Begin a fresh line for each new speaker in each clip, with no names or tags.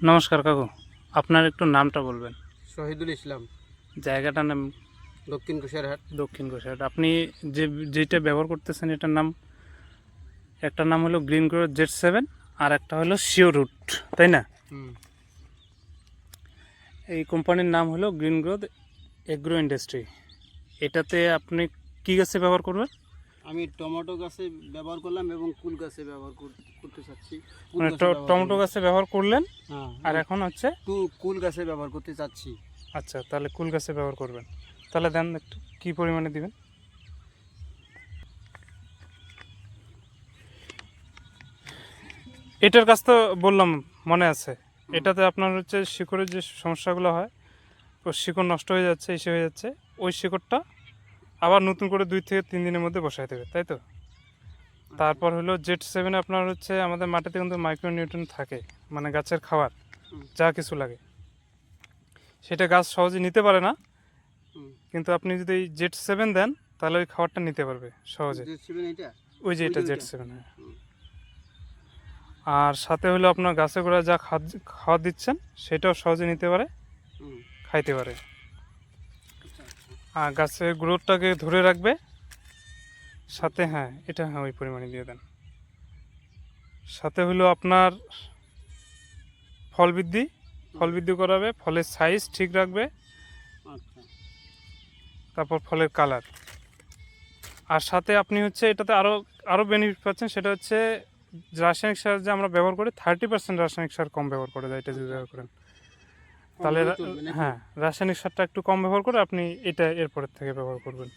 নমস্কার কাকু, আপনার একটু নামটা বলবেন।
শহীদুল ইসলাম,
জায়গাটার নাম?
দক্ষিণ কুশিয়ারহাট।
দক্ষিণ গোসাইট। আপনি যেটা ব্যবহার করতেছেন এটার নাম, একটার নাম হলো গ্রিন গ্রো Z7 আর একটা হলো শিও রুট, তাই না? এই কোম্পানির নাম হলো গ্রিন গ্রোথ এগ্রো ইন্ডাস্ট্রি। এটাতে আপনি কি গাছে ব্যবহার করবেন?
আমি টমেটো গাছে ব্যবহার করলাম এবং কুল গাছে ব্যবহার করতে চাচ্ছি।
মানে টমেটো গাছে ব্যবহার করলেন,
হ্যাঁ,
আর এখন হচ্ছে
কুল গাছে ব্যবহার করতে চাচ্ছি।
আচ্ছা, তাহলে কুল গাছে ব্যবহার করবেন। তাহলে দেন একটু, কী পরিমাণে দিবেন? এটার কাজ তো বললাম, মনে আছে। এটাতে আপনার হচ্ছে শিকড়ের যে সমস্যাগুলো হয়, তো শিকড় নষ্ট হয়ে যাচ্ছে, এসে হয়ে যাচ্ছে, ওই শিকড়টা আবার নতুন করে 2 থেকে 3 দিনের মধ্যে বসাই দেবে, তাই তো? তারপর হলো Z7 আপনার হচ্ছে আমাদের মাটিতে কিন্তু মাইক্রোনিউট্রিয়েন্ট থাকে, মানে গাছের খাবার যা কিছু লাগে সেটা গাছ সহজে নিতে পারে না, কিন্তু আপনি যদি এই Z7 দেন তাহলে ওই খাবারটা নিতে পারবে সহজে। ওই যে এটা Z7, হ্যাঁ। আর সাথে হলো আপনার গাছে গোড়া যা খাওয়া দিচ্ছেন সেটাও সহজে নিতে পারে, খাইতে পারে, আর গাছের গ্রোথটাকে ধরে রাখবে সাথে। হ্যাঁ, এটা হ্যাঁ ওই পরিমাণে দিয়ে দেন। সাথে হলো আপনার ফল বৃদ্ধি করাবে, ফলের সাইজ ঠিক রাখবে, তারপর ফলের কালার। আর সাথে আপনি হচ্ছে এটাতে আরও বেনিফিট পাচ্ছেন, সেটা হচ্ছে রাসায়নিক সার যে আমরা ব্যবহার করি 30% রাসায়নিক সার কম ব্যবহার করে যায় এটা যদি ব্যবহার করেন, তাহলে হ্যাঁ রাসায়নিক সারটা একটু কম ব্যবহার করে আপনি এটা এরপরের থেকে ব্যবহার করবেন।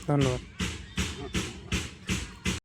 ধন্যবাদ।